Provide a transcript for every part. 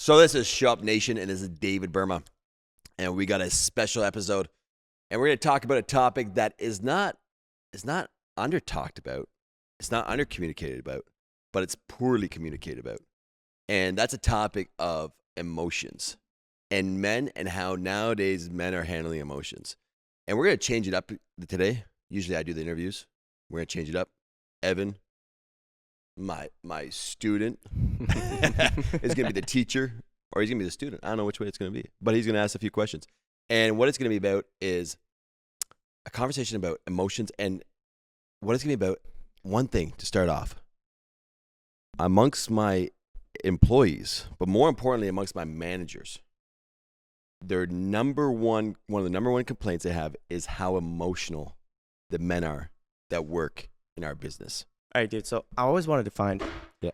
So this is Show Up Nation, and this is David Buurma, and we got a special episode, and we're going to talk about a topic that is not under talked about, it's not under communicated about, but it's poorly communicated about, and that's a topic of emotions and men and how nowadays men are handling emotions, and we're going to change it up today. Usually I do the interviews. We're going to change it up. Evan, my student, is going to be the teacher, or he's going to be the student. I don't know which way it's going to be, but he's going to ask a few questions. And what it's going to be about is a conversation about emotions, and what it's going to be about, one thing to start off, amongst my employees, but more importantly amongst my managers, one of the number one complaints they have is how emotional the men are that work in our business. All right, dude. So I always wanted to find, Yeah.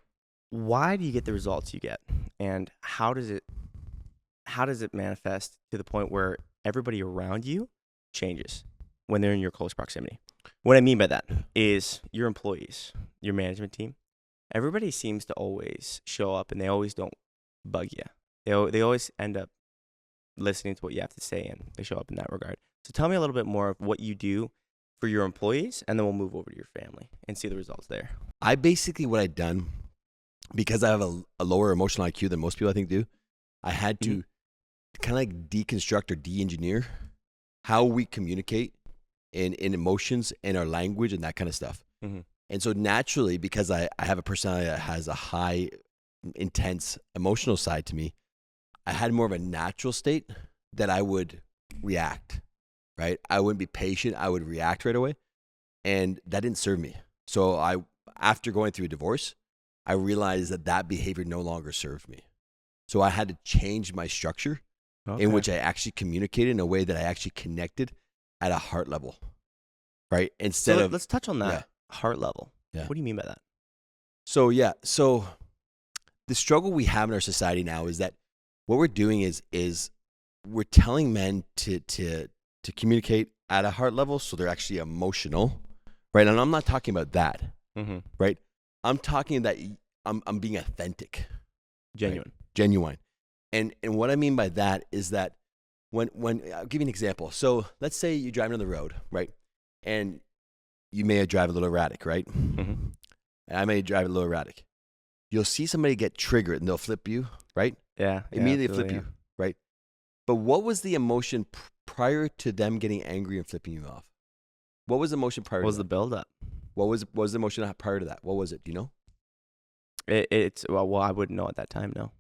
why do you get the results you get, and how does it manifest to the point where everybody around you changes when they're in your close proximity? What I mean by that is your employees, your management team. Everybody seems to always show up, and they always don't bug you. They always end up listening to what you have to say, and they show up in that regard. So tell me a little bit more of what you do for your employees, and then we'll move over to your family and see the results there. I basically, what I've done, because I have a lower emotional IQ than most people I think do, I had to kind of like deconstruct or de-engineer how we communicate in emotions and our language and that kind of stuff. Mm-hmm. And so naturally, because I have a personality that has a high, intense emotional side to me, I had more of a natural state that I would react, right? I wouldn't be patient. I would react right away. And that didn't serve me. So after going through a divorce, I realized that behavior no longer served me. So I had to change my structure in which I actually communicated in a way that I actually connected at a heart level, right? Let's touch on that. Yeah. Heart level. Yeah. What do you mean by that? So the struggle we have in our society now is that what we're doing is we're telling men to communicate at a heart level, so they're actually emotional, right? And I'm not talking about that, right? I'm talking that I'm being authentic, Genuine, right? Genuine, and what I mean by that is that when I'll give you an example. So let's say you're driving on the road, right? And you may drive a little erratic, right? Mm-hmm. I may drive a little erratic. You'll see somebody get triggered and they'll flip you, right? Yeah. Immediately flip you, right? But what was the emotion prior to them getting angry and flipping you off? What was the emotion prior? What was to the that? build up? What was the emotion prior to that? What was it? Do you know? It's well, I wouldn't know at that time. No.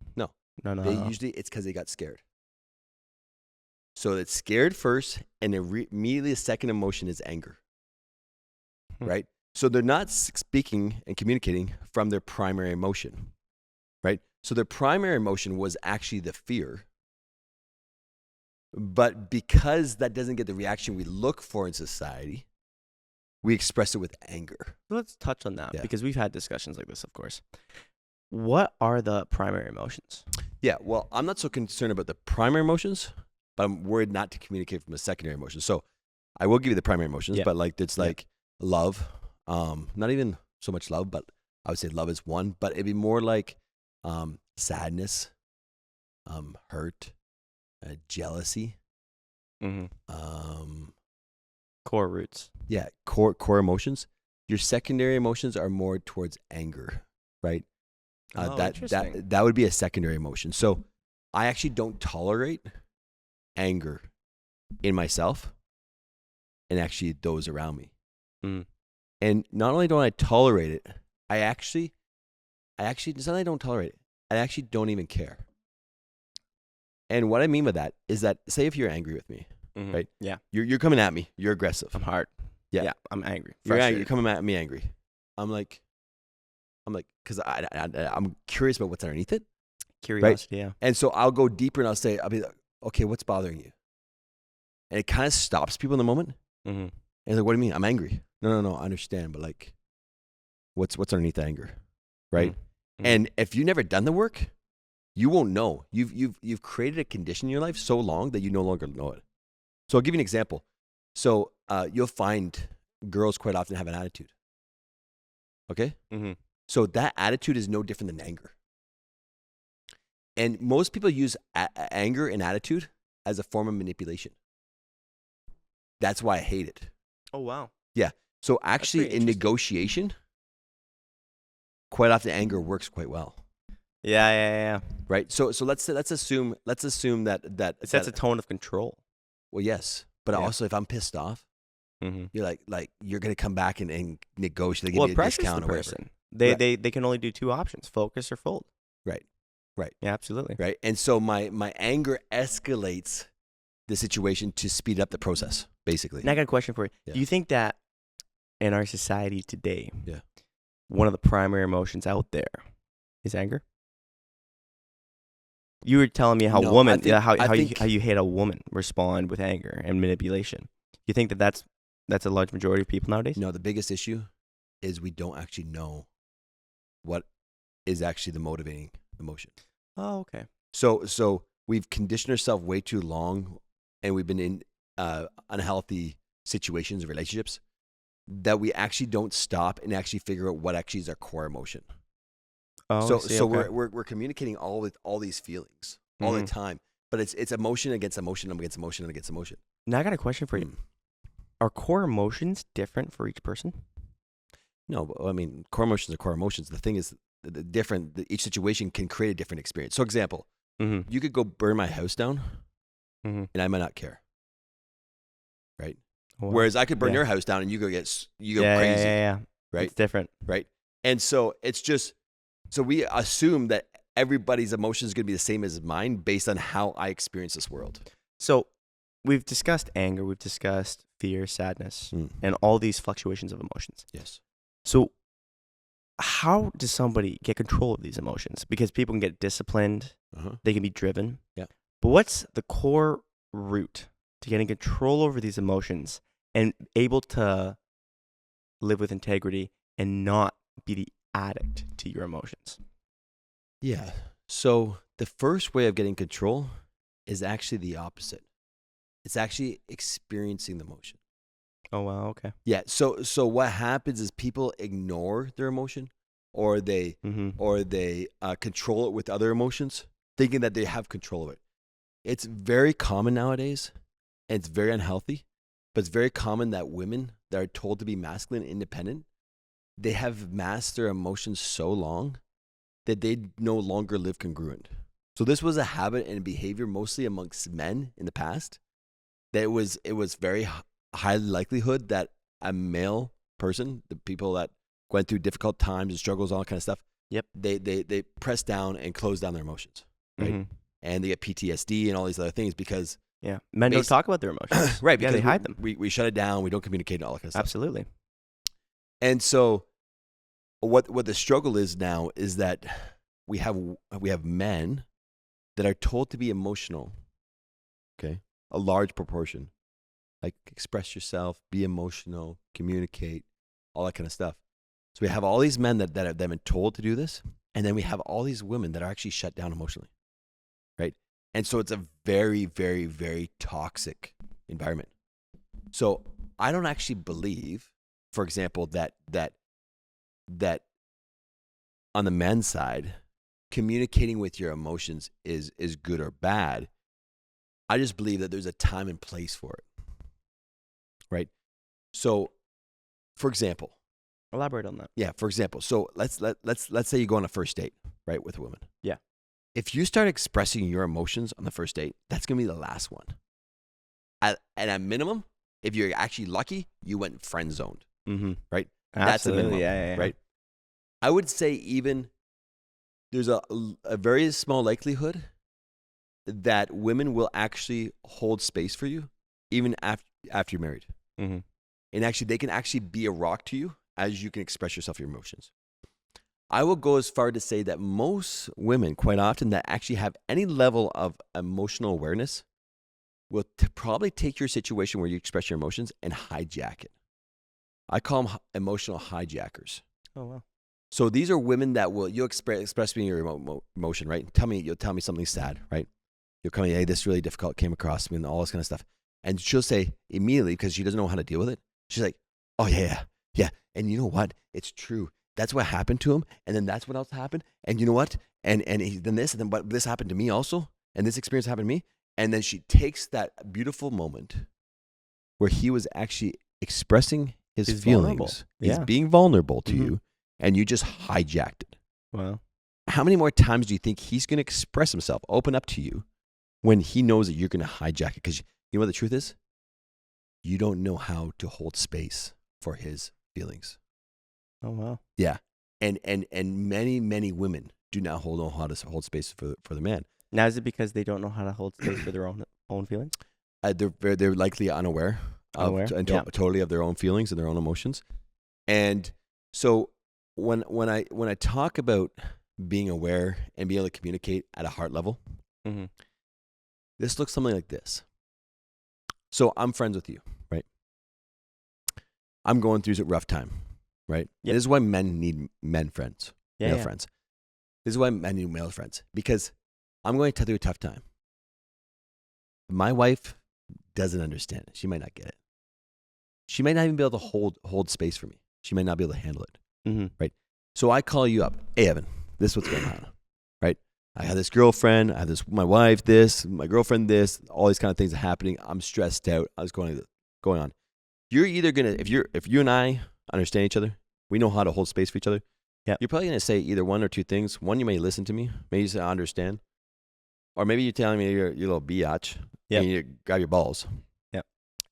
Usually it's because they got scared. So it's scared first, and immediately the second emotion is anger, right? So they're not speaking and communicating from their primary emotion, right? So their primary emotion was actually the fear. But because that doesn't get the reaction we look for in society, we express it with anger. Let's touch on that, Yeah. because we've had discussions like this, of course. What are the primary emotions? Yeah, well, I'm not so concerned about the primary emotions, but I'm worried not to communicate from the secondary emotions. So I will give you the primary emotions, but it's like love, not even so much love, but I would say love is one, but it'd be more like sadness, hurt, jealousy, Core roots. Yeah, core emotions. Your secondary emotions are more towards anger, right? Interesting. That would be a secondary emotion. So I actually don't tolerate anger in myself and actually those around me. And not only don't I tolerate it, I actually it's not that I don't tolerate it. I actually don't even care. And what I mean by that is that, say if you're angry with me, right? Yeah. You're coming at me. You're aggressive. I'm hard. Yeah. I'm angry. You're angry. You're coming at me angry. I'm like, because I'm curious about what's underneath it. Curiosity, right? And so I'll go deeper and I'll be like, okay, what's bothering you? And it kind of stops people in the moment. And they're like, what do you mean? I'm angry. No, I understand. But like, what's underneath the anger? Right? And if you've never done the work, you won't know. You've created a condition in your life so long that you no longer know it. So I'll give you an example. So you'll find girls quite often have an attitude. Okay? So that attitude is no different than anger. And most people use anger and attitude as a form of manipulation. That's why I hate it. Oh, wow. Yeah. So actually pretty in interesting. negotiation, quite often anger works quite well. Yeah. Right? So let's assume that It sets a tone of control. well, yes. But Yeah. also if I'm pissed off, Mm-hmm. you're like you're gonna come back and negotiate, they give Well, you it a pressures discount the or whatever. person. Right. They can only do two options: focus or fold. Right. Yeah, absolutely. Right. And so my anger escalates the situation to speed up the process, basically. And I got a question for you. Yeah. Do you think that in our society today, Yeah. one of the primary emotions out there is anger? You were telling me how No, women, I think- how I think- you hate a woman respond with anger and manipulation. You think that that's a large majority of people nowadays? No, the biggest issue is we don't actually know what is actually the motivating emotion. Oh, okay. So we've conditioned ourselves way too long, and we've been in unhealthy situations and relationships that we actually don't stop and actually figure out what actually is our core emotion. Oh, So I see, so okay. we're communicating all these feelings all the Mhm. time, but it's emotion against emotion against emotion and against emotion. Now I got a question for you. Mm. Are core emotions different for each person? No, but, I mean, core emotions are core emotions. The thing is, each situation can create a different experience. So, example, Mm-hmm. you could go burn my house down, Mm-hmm. and I might not care, right? Well, Whereas I could burn yeah. your house down, and you go yeah, crazy, Yeah. right? It's different. Right? And so it's just so we assume that everybody's emotion is going to be the same as mine based on how I experience this world. So we've discussed anger, we've discussed fear, sadness, Mm. and all these fluctuations of emotions. Yes. So how does somebody get control of these emotions? Because people can get disciplined, Uh-huh. they can be driven. Yeah. But what's the core route to getting control over these emotions and able to live with integrity and not be the addict to your emotions? Yeah. So the first way of getting control is actually the opposite. It's actually experiencing the emotion. Oh, wow. Okay. Yeah. So what happens is people ignore their emotion, or they Mm-hmm. control it with other emotions, thinking that they have control of it. It's very common nowadays, and it's very unhealthy. But it's very common that women that are told to be masculine and independent, they have masked their emotions so long that they no longer live congruent. So this was a habit and behavior mostly amongst men in the past. That it was very high likelihood that a male person, the people that went through difficult times and struggles, all that kind of stuff, Yep. they press down and close down their emotions, right? Mm-hmm. And they get PTSD and all these other things because Yeah. Men don't talk about their emotions. right, Yeah, because they hide them. we shut it down, we don't communicate and all that kind of stuff. Absolutely. And so what the struggle is now is that we have men that are told to be emotional, okay? A large proportion. Like express yourself, be emotional, communicate, all that kind of stuff. So we have all these men that have been told to do this, and then we have all these women that are actually shut down emotionally, right? And so it's a very, very, very toxic environment. So I don't actually believe, for example, that on the men's side, communicating with your emotions is good or bad. I just believe that there's a time and place for it. Right. So, for example, Elaborate on that. yeah. For example, so let's say you go on a first date, right, with a woman. Yeah. If you start expressing your emotions on the first date, that's gonna be the last one. At a minimum, if you're actually lucky, you went friend zoned, Mm-hmm. right? Absolutely. That's the minimum, Yeah. right? I would say even there's a very small likelihood that women will actually hold space for you even after you're married. Mm-hmm. And actually, they can actually be a rock to you as you can express yourself, your emotions. I will go as far to say that most women, quite often, that actually have any level of emotional awareness will probably take your situation where you express your emotions and hijack it. I call them emotional hijackers. Oh, wow. So these are women that you'll express me your emotion, right? You'll tell me something sad, right? You'll come, hey, this really difficult came across me and all this kind of stuff. And she'll say immediately, because she doesn't know how to deal with it, she's like, oh, yeah. And you know what? It's true. That's what happened to him. And then that's what else happened. And you know what? and then this, and then but this happened to me also, and this experience happened to me. And then she takes that beautiful moment where he was actually expressing his He's feelings. vulnerable. He's Yeah. being vulnerable to Mhm. you, and you just hijacked it. Wow. How many more times do you think he's going to express himself, open up to you, when he knows that you're going to hijack it? Because you know what the truth is? You don't know how to hold space for his feelings. Oh, wow. Yeah. And many women do not know how to hold space for the man. Now, is it because they don't know how to hold space for their own feelings? They're likely unaware, totally of their own feelings and their own emotions. And so when I talk about being aware and being able to communicate at a heart level, Mm-hmm. this looks something like this. So I'm friends with you, right? I'm going through a rough time, right? Yep. This is why men need men friends, Yeah, male yeah. friends. This is why men need male friends, because I'm going to through a tough time. My wife doesn't understand it. She might not get it. She might not even be able to hold space for me. She might not be able to handle it. Mm-hmm. So I call you up. Hey, Evan, this is what's going on, right? I have this girlfriend. I have my wife, my girlfriend, this, all these kind of things are happening. I'm stressed out. I was going on. You're either going to, if you and I understand each other, we know how to hold space for each other. Yeah. You're probably going to say either one or two things. One, you may listen to me. Maybe you say, I understand. Or maybe you're telling me you're a little biatch. Yep. And you grab your balls. Yep.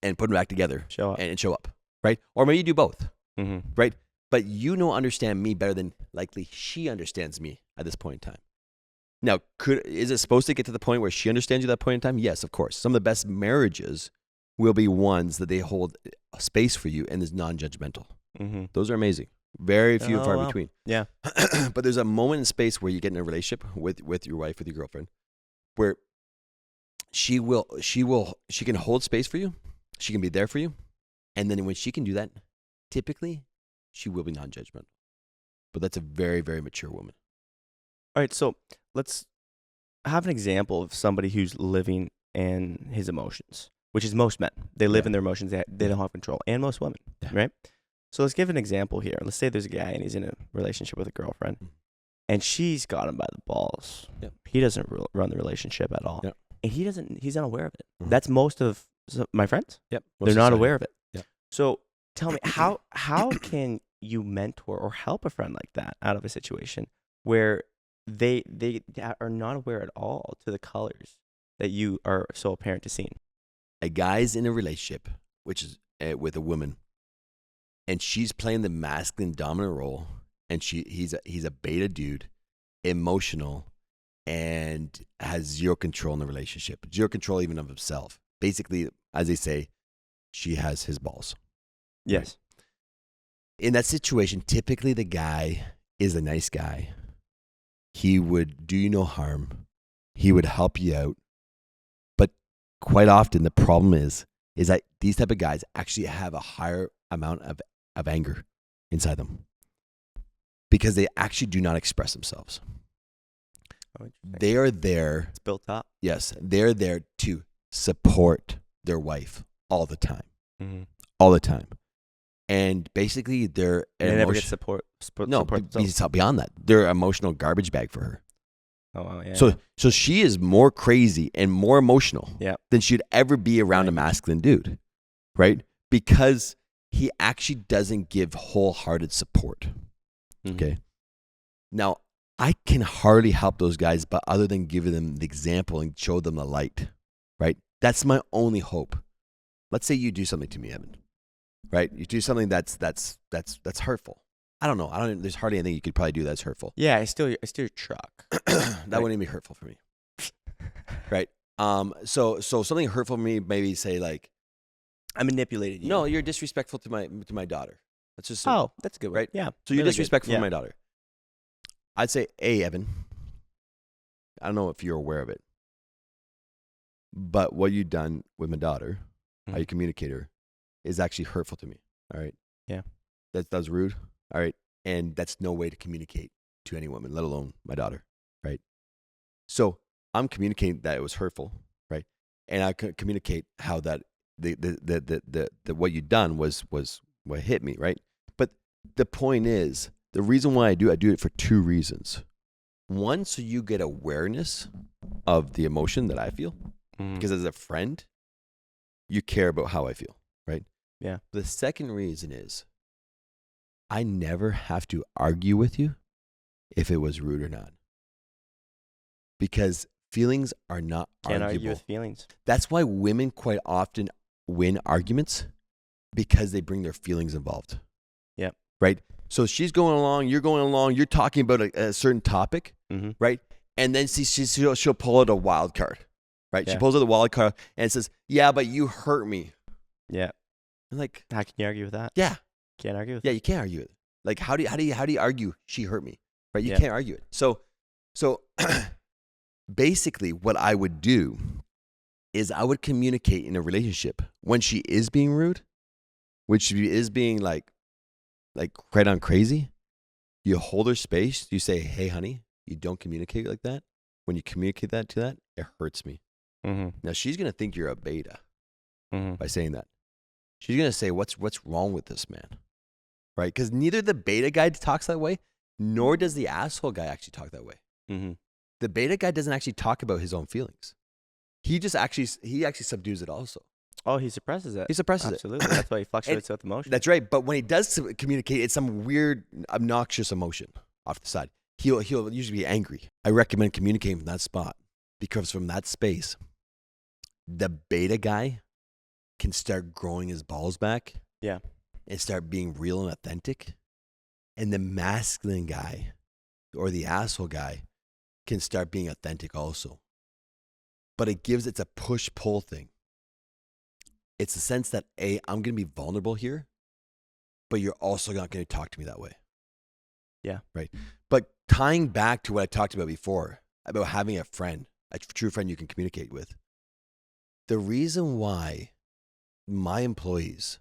And put them back together. Show up. And show up, right? Or maybe you do both. Mm-hmm. Right? But understand me better than likely she understands me at this point in time. Now, is it supposed to get to the point where she understands you at that point in time? Yes, of course. Some of the best marriages will be ones that they hold space for you and is non-judgmental. Mm-hmm. Those are amazing. Very few and far wow. between. Yeah. But there's a moment in space where you get in a relationship with your wife, with your girlfriend, where she can hold space for you. She can be there for you. And then when she can do that, typically she will be non-judgmental. But that's a very, very mature woman. All right, so let's have an example of somebody who's living in his emotions, which is most men. They live Yeah. in their emotions. They don't have control. And most women, Yeah. right? So let's give an example here. Let's say there's a guy and he's in a relationship with a girlfriend, and she's got him by the balls. Yep. He doesn't run the relationship at all. Yep. And he's unaware of it. Mhm. That's most of my friends. Yep. They're not aware of it. Yep. So tell me, how can you mentor or help a friend like that out of a situation where they are not aware at all to the colors that you are so apparent to seeing? A guy's in a relationship, which is with a woman, and she's playing the masculine dominant role, and he's a beta dude, emotional, and has zero control in the relationship, zero control even of himself. Basically, as they say, she has his balls. Yes. In that situation, typically the guy is a nice guy. He would do you no harm. He would help you out. But quite often the problem is that these type of guys actually have a higher amount of anger inside them because they actually do not express themselves. Oh, They are there. It's built up. Yes, they're there to support their wife all the time. Mm-hmm. All the time. And basically, they're They never get support. No, beyond that, they're an emotional garbage bag for her. Oh, wow, yeah. So she is more crazy and more emotional than she'd ever be around a masculine dude, right? Because he actually doesn't give wholehearted support. Mm-hmm. Okay. Now, I can hardly help those guys, but other than giving them the example and show them the light, right? That's my only hope. Let's say you do something to me, Evan. Right? You do something that's hurtful. I don't know. There's hardly anything you could probably do that's hurtful. Yeah, I steal your truck. That wouldn't even be hurtful for me. Right? So something hurtful for me, maybe say like, I manipulated you. no, you're disrespectful to my daughter. That's just Oh, that's a good one. right? Yeah. So you're really disrespectful good. to my daughter. I'd say, hey, Evan, I don't know if you're aware of it, but what you've done with my daughter, how you communicate her, is actually hurtful to me. All right. Yeah. That's rude. All right. And that's no way to communicate to any woman, let alone my daughter. Right. So I'm communicating that it was hurtful. Right. And I communicate how that the what you've done was what hit me. Right. But the point is, the reason why I do it for two reasons. One, so you get awareness of the emotion that I feel, because as a friend, you care about how I feel, right? Yeah. The second reason is I never have to argue with you if it was rude or not, because feelings are not Can't argue arguable. with feelings. That's why women quite often win arguments, because they bring their feelings involved. Yep. Right? So she's going along, you're going along, you're talking about a certain topic, right? And then she'll pull out a wild card, right? Yeah. She pulls out the wild card and says, yeah, but you hurt me. Yeah. I'm like, How can you argue with that? yeah. Can't argue with Yeah, it. you can't argue it. Like, how do you argue she hurt me? Right? You Yeah. can't argue it. So basically what I would do is I would communicate in a relationship when she is being rude, when she is being like right on crazy. You hold her space. You say, hey, honey, you don't communicate like that. When you communicate that to that, it hurts me. Now, she's going to think you're a beta by saying that. She's going to say, what's wrong with this man? Right? Because neither the beta guy talks that way, nor does the asshole guy actually talk that way. The beta guy doesn't actually talk about his own feelings. He actually subdues it also. Oh, he suppresses it. He suppresses Absolutely. it. That's why he fluctuates with emotion. That's right. But when he does communicate, it's some weird, obnoxious emotion off the side. He'll usually be angry. I recommend communicating from that spot, because from that space, the beta guy can start growing his balls back. Yeah. And start being real and authentic. And the masculine guy or the asshole guy can start being authentic also. But it's a push-pull thing. It's a sense that, A, I'm going to be vulnerable here, but you're also not going to talk to me that way. Yeah. Right. But tying back to what I talked about before, about having a friend, a true friend you can communicate with, the reason why my employees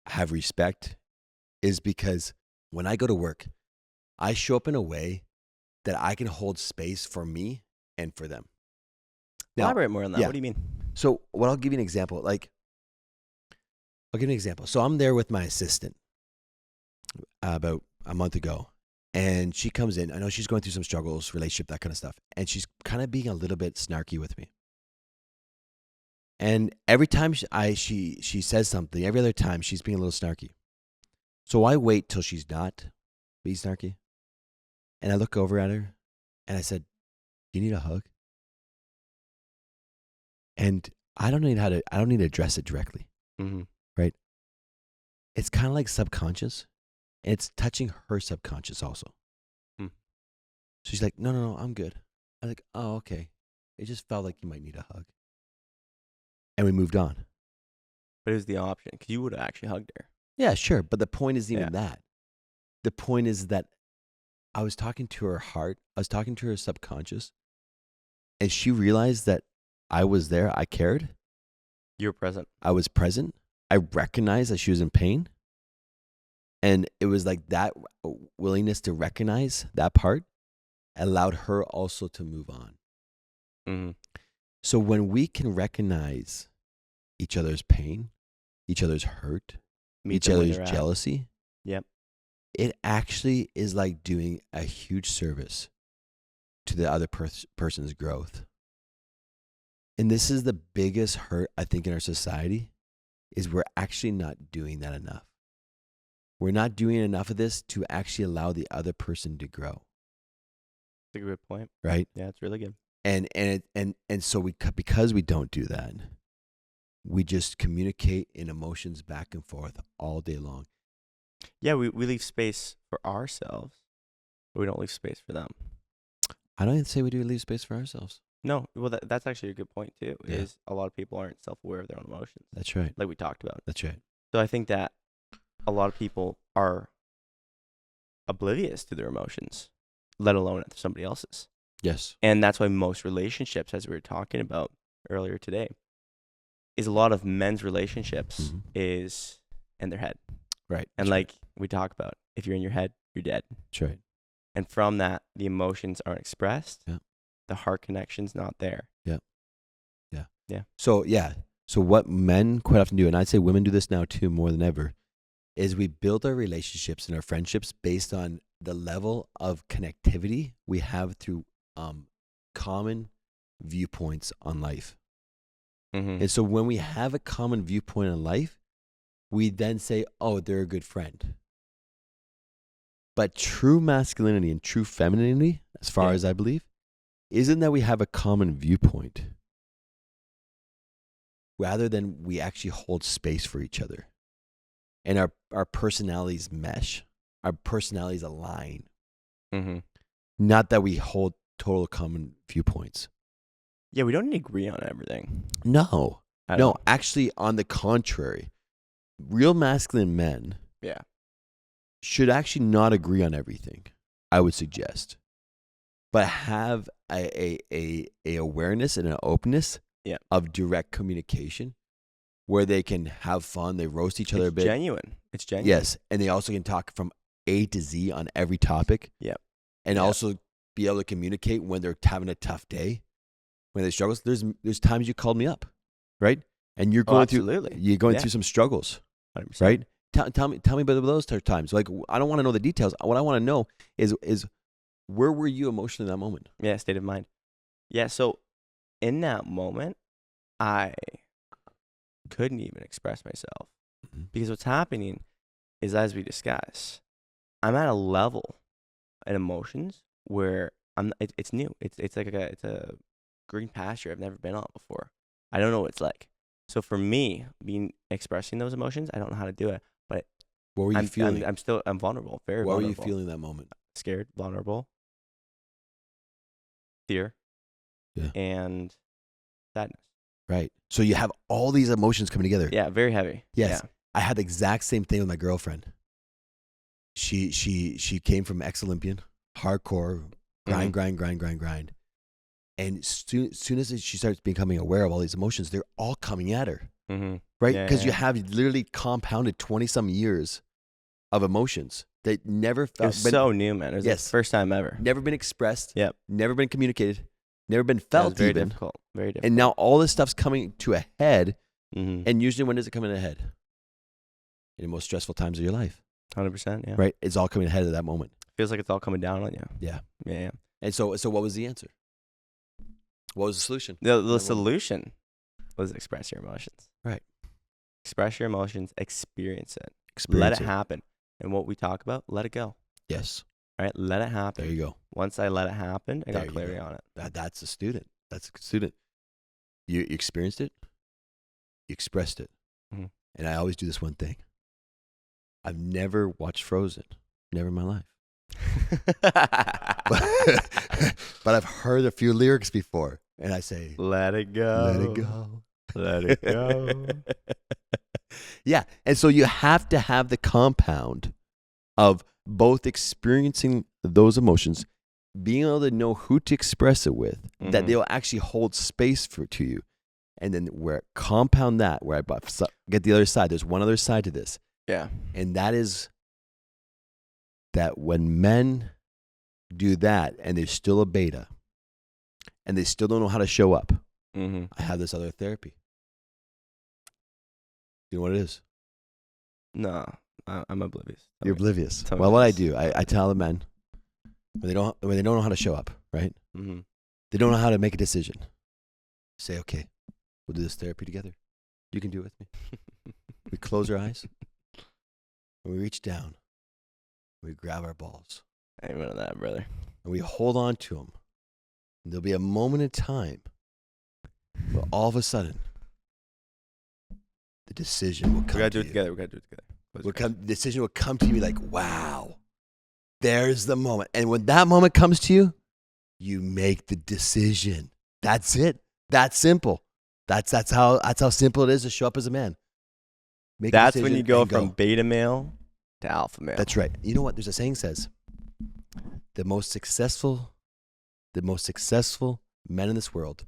have respect is because when I go to work, I show up in a way that I can hold space for me and for them. Now, elaborate more on that. yeah. What do you mean? So I'll give you an example. So I'm there with my assistant about a month ago, and she comes in. I know she's going through some struggles, relationship, that kind of stuff. And she's kind of being a little bit snarky with me. And every time she says something, every other time she's being a little snarky. So I wait till she's not being snarky. And I look over at her and I said, "Do you need a hug?" And I don't need to address it directly. Right? It's kind of like subconscious. And it's touching her subconscious also. So she's like, no, I'm good. I'm like, oh, okay. It just felt like you might need a hug. And we moved on. But it was the option, because you would have actually hugged her. Yeah, sure. But the point isn't even Yeah. that. The point is that I was talking to her heart. I was talking to her subconscious. And she realized that I was there. I cared. You were present. I was present. I recognized that she was in pain. And it was like that willingness to recognize that part allowed her also to move on. So when we can recognize each other's pain, each other's hurt, each other's jealousy, Yep. it actually is like doing a huge service to the other person's growth. And this is the biggest hurt, I think, in our society, is we're actually not doing that enough. We're not doing enough of this to actually allow the other person to grow. That's a good point. Right? Yeah, it's really good. And so because we don't do that, we just communicate in emotions back and forth all day long. Yeah, we leave space for ourselves, but we don't leave space for them. I don't even say we do leave space for ourselves. No, well, that's actually a good point too. Yeah. Is a lot of people aren't self-aware of their own emotions. That's right. Like we talked about. That's right. So I think that a lot of people are oblivious to their emotions, let alone somebody else's. Yes. And that's why most relationships, as we were talking about earlier today, is a lot of men's relationships is in their head. Right. And like we talk about, if you're in your head, you're dead. That's right. And from that, the emotions aren't expressed. Yeah. The heart connection's not there. So what men quite often do, and I'd say women do this now too more than ever, is we build our relationships and our friendships based on the level of connectivity we have through common viewpoints on life. Mm-hmm. And so when we have a common viewpoint on life, we then say, oh, they're a good friend. But true masculinity and true femininity, as far as I believe, isn't that we have a common viewpoint, rather than we actually hold space for each other. And our personalities mesh. Our personalities align. Mm-hmm. Not that we hold total common viewpoints. Yeah, we don't agree on everything. No. at No, all. actually, on the contrary, real masculine men Yeah. should actually not agree on everything, I would suggest, but have a awareness and an openness of direct communication where they can have fun, they roast each other a bit. It's genuine. Yes, and they also can talk from A to Z on every topic. Yep. And also be able to communicate when they're having a tough day, when they struggle. There's times you called me up, right? And you're going through some struggles, 100%. right? Tell me about those times. Like, I don't want to know the details. What I want to know is where were you emotionally in that moment? Yeah, state of mind. Yeah, so in that moment, I couldn't even express myself because what's happening is, as we discuss, I'm at a level in emotions where it's new. It's like it's a green pasture I've never been on before. I don't know what it's like. So for me, expressing those emotions, I don't know how to do it. But what were you feeling? I'm vulnerable, very what vulnerable. What were you feeling in that moment? Scared, vulnerable, fear, and sadness. Right. So you have all these emotions coming together. Yeah, very heavy. Yes. Yeah. I had the exact same thing with my girlfriend. She came from ex-Olympian, hardcore, grind. And soon as she starts becoming aware of all these emotions, they're all coming at her. Mm-hmm. Right? Because you have literally compounded 20-some years of emotions that never felt. It was so new, man. It was the first time ever. Never been expressed. Yep. Never been communicated. Never been felt very even. Difficult. Very difficult. And now all this stuff's coming to a head. Mm-hmm. And usually when does it come in a head? In the most stressful times of your life. 100%, yeah. Right? It's all coming ahead at that moment. Feels like it's all coming down on you. Yeah. Yeah. And so what was the answer? What was the solution? The solution was express your emotions. Right. Express your emotions. Experience it. Experience let it happen. And what we talk about, let it go. Yes. All right? Let it happen. There you go. Once I let it happen, I got clarity on it. That's a student. That's a student. You experienced it. You expressed it. Mm-hmm. And I always do this one thing. I've never watched Frozen. Never in my life. But I've heard a few lyrics before. And I say, let it go. Let it go. Let it go. Yeah. And so you have to have the compound of both experiencing those emotions, being able to know who to express it with, that they'll actually hold space to you. And then compound that, where I get the other side. There's one other side to this. Yeah. And that is that when men do that and they're still a beta and they still don't know how to show up, I have this other therapy. You know what it is? No, I'm oblivious. You're oblivious. Well, what I do, I tell the men when they don't know how to show up, right? Mm-hmm. They don't know how to make a decision. Say, okay, we'll do this therapy together. You can do it with me. We close our eyes. And we reach down. We grab our balls. Amen to that, brother. And we hold on to them. And there'll be a moment in time where all of a sudden the decision will come. We gotta do it together. The decision will come to you like, wow, there's the moment. And when that moment comes to you, you make the decision. That's it. That's simple. That's how simple it is to show up as a man. That's when you go from beta male to alpha male. That's right. You know what? There's a saying says, the most successful men in this world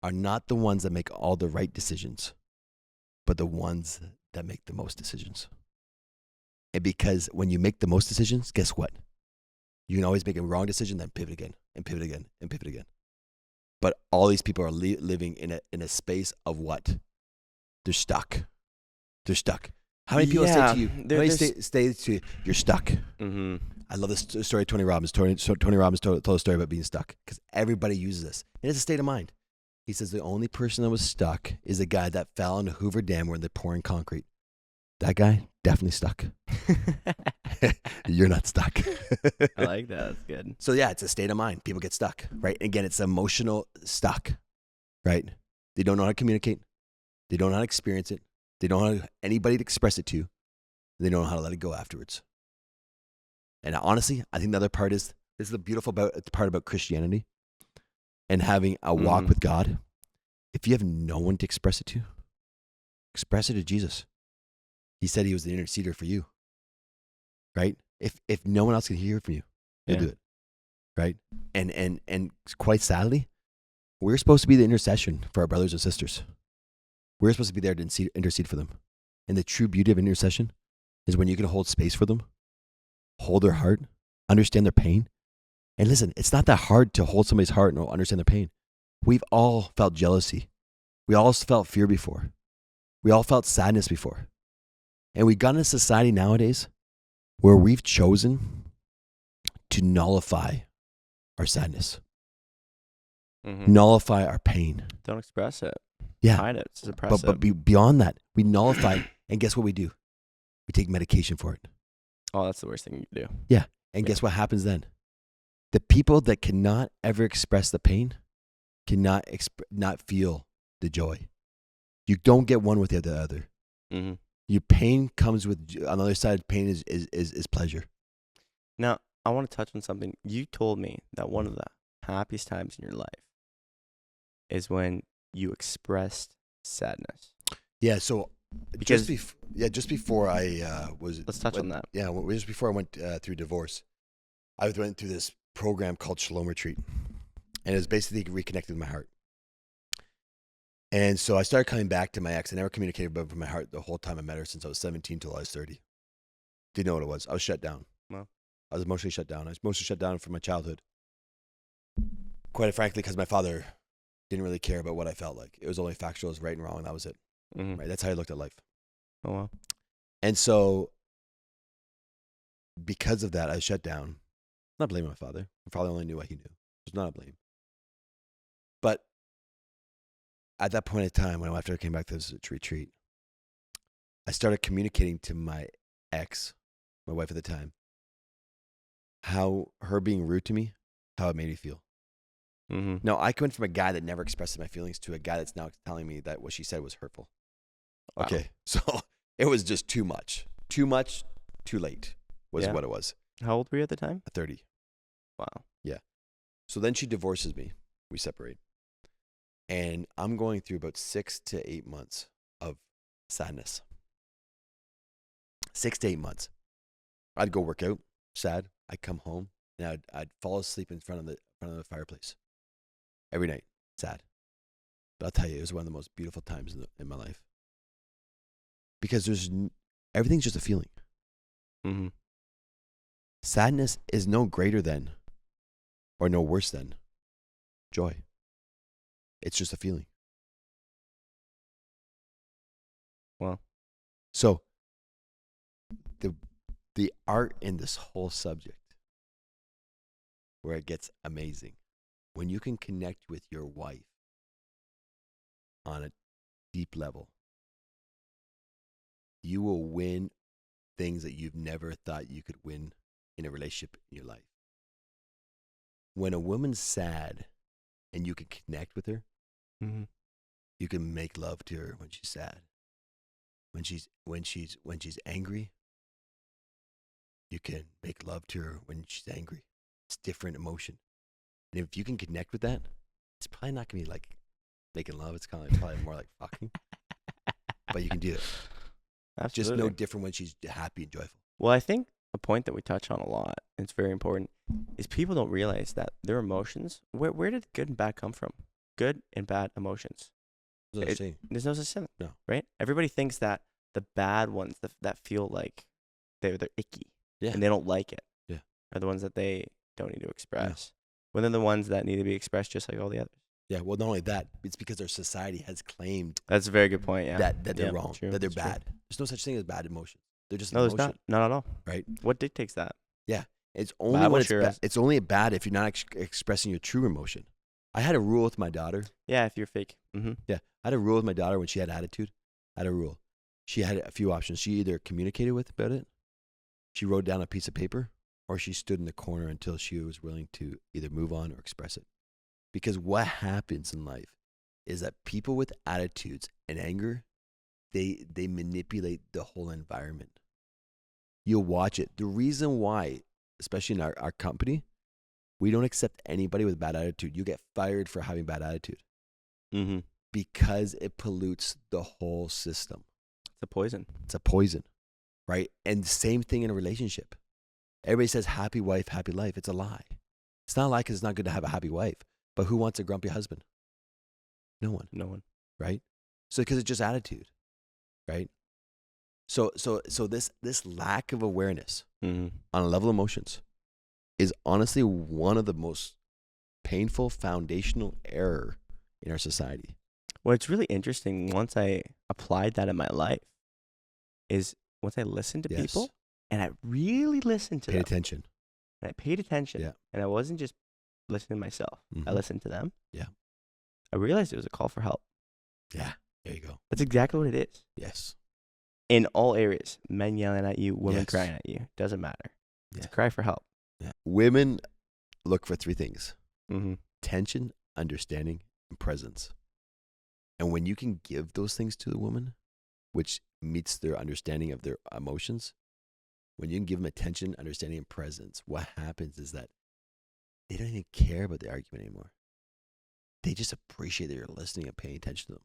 are not the ones that make all the right decisions, but the ones that make the most decisions. And because when you make the most decisions, guess what? You can always make a wrong decision, then pivot again, and pivot again, and pivot again. But all these people are living in a space of what? They're stuck. They're stuck. How many people say to you, say to you, you're stuck? Mm-hmm. I love this story of Tony Robbins. Tony Robbins told a story about being stuck because everybody uses this. And it's a state of mind. He says the only person that was stuck is the guy that fell into Hoover Dam where they're pouring concrete. That guy, definitely stuck. You're not stuck. I like that. That's good. So yeah, it's a state of mind. People get stuck, right? Again, it's emotional stuck, right? They don't know how to communicate. They don't know how to experience it. They don't know anybody to express it to. They don't know how to let it go afterwards. And honestly, I think the other part is, this is the beautiful part about Christianity and having a walk with God. If you have no one to express it to, express it to Jesus. He said he was the interceder for you, right? If no one else can hear from you, he'll do it, right? And quite sadly, we're supposed to be the intercession for our brothers and sisters. We're supposed to be there to intercede for them. And the true beauty of intercession is when you can hold space for them, hold their heart, understand their pain. And listen, it's not that hard to hold somebody's heart and understand their pain. We've all felt jealousy. We all felt fear before. We all felt sadness before. And we've gotten a society nowadays where we've chosen to nullify our sadness, nullify our pain. Don't express it. Yeah. Hide it. Suppress But it. beyond that, we nullify it. And guess what we do? We take medication for it. Oh, that's the worst thing you can do. Yeah. And guess what happens then? The people that cannot ever express the pain cannot not feel the joy. You don't get one without the other. Mm-hmm. Your pain comes with, on the other side, pain is pleasure. Now, I want to touch on something. You told me that one of the happiest times in your life is when you expressed sadness. Yeah, so Because just before I was... Let's touch on that. Yeah, just before I went through divorce, I went through this program called Shalom Retreat. And it was basically reconnected my heart. And so I started coming back to my ex. I never communicated with my heart the whole time I met her since I was 17 till I was 30. Didn't know what it was. I was shut down. Wow. I was emotionally shut down. I was mostly shut down from my childhood. Quite frankly, because my father didn't really care about what I felt like. It was only factual, it was right and wrong, and that was it. Mm-hmm. Right? That's how I looked at life. Oh, wow. And so because of that, I was shut down. I'm not blaming my father. My father only knew what he knew. It was not a blame. But at that point in time, after I came back to this retreat, I started communicating to my ex, my wife at the time, how her being rude to me, how it made me feel. Mm-hmm. No, I went from a guy that never expressed my feelings to a guy that's now telling me that what she said was hurtful. Wow. Okay, so it was just too much, too late was what it was. How old were you at the time? 30. Wow. Yeah. So then she divorces me. We separate. And I'm going through about 6 to 8 months of sadness. 6 to 8 months. I'd go work out, sad. I'd come home, and I'd fall asleep in front of the fireplace every night, sad. But I'll tell you, it was one of the most beautiful times in my life because everything's just a feeling. Mm-hmm. Sadness is no greater than or no worse than joy. It's just a feeling. Well, so the art in this whole subject, where it gets amazing, when you can connect with your wife on a deep level, you will win things that you've never thought you could win in a relationship in your life. When a woman's sad and you can connect with her, mm-hmm. you can make love to her when she's sad. When she's angry, you can make love to her when she's angry. It's different emotion. And if you can connect with that, it's probably not going to be like making love. It's probably more like fucking. But you can do it. Absolutely. Just no different when she's happy and joyful. Well, I think a point that we touch on a lot, and it's very important, is people don't realize that their emotions, where did good and bad come from? Good and bad emotions. There's no such thing. No. Right? Everybody thinks that the bad ones that feel like they're icky and they don't like it are the ones that they don't need to express. When they're the ones that need to be expressed just like all the others. Yeah, well, not only that, it's because our society has claimed That's a very good point, yeah. that they're wrong, true, that they're true. bad. There's no such thing as bad emotions. They're just an No, there's emotion, not. Not at all. right? What dictates that? Yeah, It's only Bible when it's sure is. it's only bad if you're not expressing your true emotion. I had a rule with my daughter. Yeah, if you're fake. Yeah, I had a rule with my daughter when she had attitude. I had a rule. She had a few options. She either communicated with about it, she wrote down a piece of paper, or she stood in the corner until she was willing to either move on or express it. Because what happens in life is that people with attitudes and anger, they manipulate the whole environment. You'll watch it. The reason why, especially in our company, we don't accept anybody with bad attitude. You get fired for having bad attitude because it pollutes the whole system. It's a poison. It's a poison, right? And same thing in a relationship. Everybody says happy wife, happy life. It's a lie. It's not a lie because it's not good to have a happy wife. But who wants a grumpy husband? No one. No one. Right? So because it's just attitude, right? So this lack of awareness on a level of emotions is honestly one of the most painful foundational error in our society. Well, it's really interesting. Once I applied that in my life, is once I listened to people and I really listened to them. Paid attention. And I paid attention. Yeah. And I wasn't just listening to myself. I listened to them. Yeah. I realized it was a call for help. Yeah. There you go. That's exactly what it is. Yes. In all areas, men yelling at you, women Yes. crying at you. Doesn't matter. Yeah. It's a cry for help. Yeah. Women look for three things: Mm-hmm. attention, understanding, and presence. And when you can give those things to the woman, which meets their understanding of their emotions, when you can give them attention, understanding, and presence, what happens is that they don't even care about the argument anymore. They just appreciate that you're listening and paying attention to them.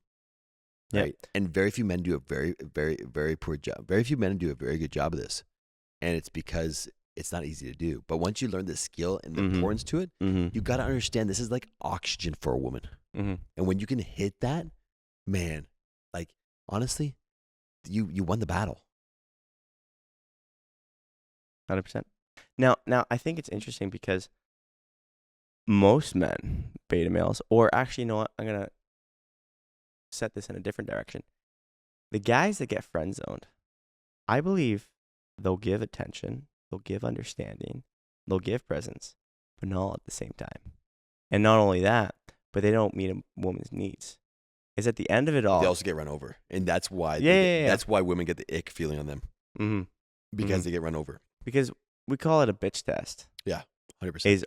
Yeah. Right? And very few men do a very, very, very poor job. Very few men do a very good job of this. And it's because it's not easy to do. But once you learn the skill and the importance to it, you got to understand this is like oxygen for a woman. And when you can hit that, man, like, honestly, you won the battle. 100%. Now, I think it's interesting because most men, beta males, or actually, you know what? I'm going to set this in a different direction. The guys that get friend zoned, I believe they'll give attention, they'll give understanding, they'll give presence, but not all at the same time. And not only that, but they don't meet a woman's needs. Is at the end of it all. They also get run over. And that's why that's why women get the ick feeling on them. Because they get run over. Because we call it a bitch test. Yeah, 100%. Is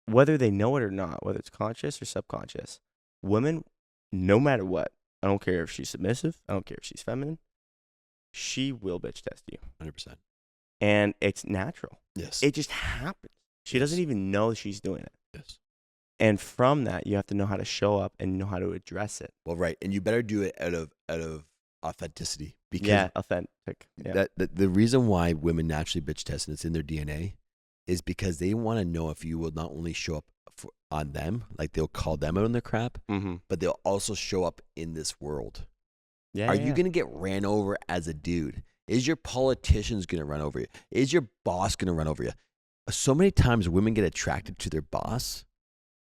whether they know it or not, whether it's conscious or subconscious, women, no matter what, I don't care if she's submissive, I don't care if she's feminine, she will bitch test you. 100%. And it's natural. Yes. It just happens. She doesn't even know she's doing it. Yes. And from that, you have to know how to show up and know how to address it. Well, right. And you better do it out of authenticity. Because authentic. Yeah. the reason why women naturally bitch test, and it's in their DNA, is because they want to know if you will not only show up on them, like they'll call them out on their crap, but they'll also show up in this world. Are you going to get ran over as a dude? Is your politicians going to run over you? Is your boss going to run over you? So many times women get attracted to their boss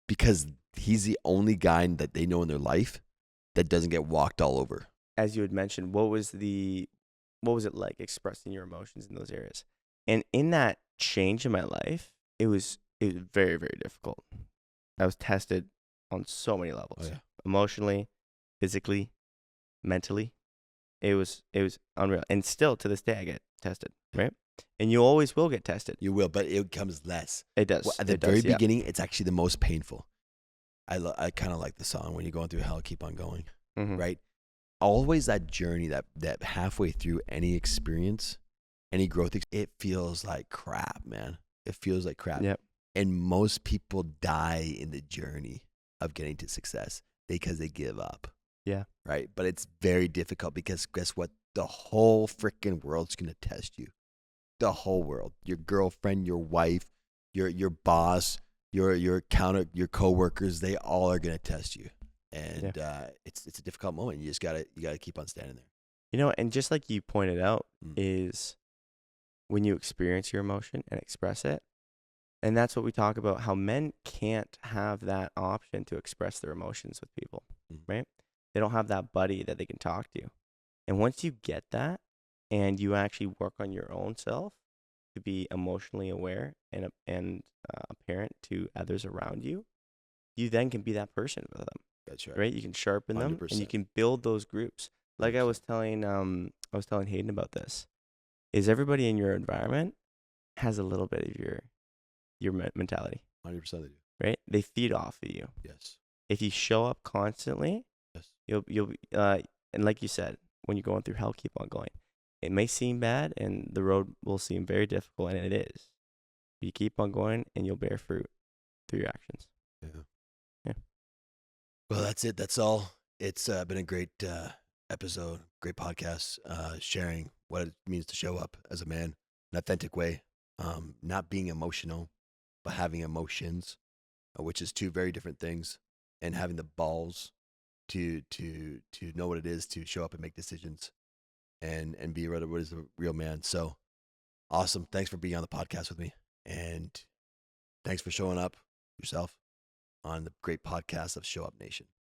because he's the only guy that they know in their life that doesn't get walked all over. As you had mentioned, what was it like expressing your emotions in those areas? And in that change in my life, it was very, very difficult. I was tested on so many levels. Emotionally, physically, mentally. It was unreal. And still to this day I get tested, right? And you always will get tested. You will, but it comes less. It does. Well, at the very beginning, it's actually the most painful. I kind of like the song, "When you're going through hell, keep on going," right? Always that journey, that halfway through any experience, any growth, it feels like crap, man. It feels like crap. Yep. And most people die in the journey of getting to success because they give up. Yeah. Right? But it's very difficult because guess what? The whole freaking world's going to test you. The whole world. Your girlfriend, your wife, your boss, your coworkers, they all are going to test you. And it's a difficult moment. You just got to keep on standing there. You know, and just like you pointed out is when you experience your emotion and express it. And that's what we talk about, how men can't have that option to express their emotions with people, right? They don't have that buddy that they can talk to. And once you get that and you actually work on your own self, to be emotionally aware and apparent to others around you, you then can be that person for them, That's right. right? You can sharpen them and you 100%. can build those groups. Like I was telling Hayden about this, is everybody in your environment has a little bit of your mentality, 100% they do. right? They feed off of you. Yes. If you show up constantly, Yes. you'll and like you said, when you're going through hell, keep on going. It may seem bad and the road will seem very difficult, and it is. You keep on going and you'll bear fruit through your actions. Yeah. Yeah. Well, that's it. That's all. It's been a great episode, great podcast, sharing what it means to show up as a man, an authentic way, not being emotional, but having emotions, which is two very different things, and having the balls to know what it is to show up and make decisions, and be what is a real man. So awesome! Thanks for being on the podcast with me, and thanks for showing up yourself on the great podcast of Show Up Nation.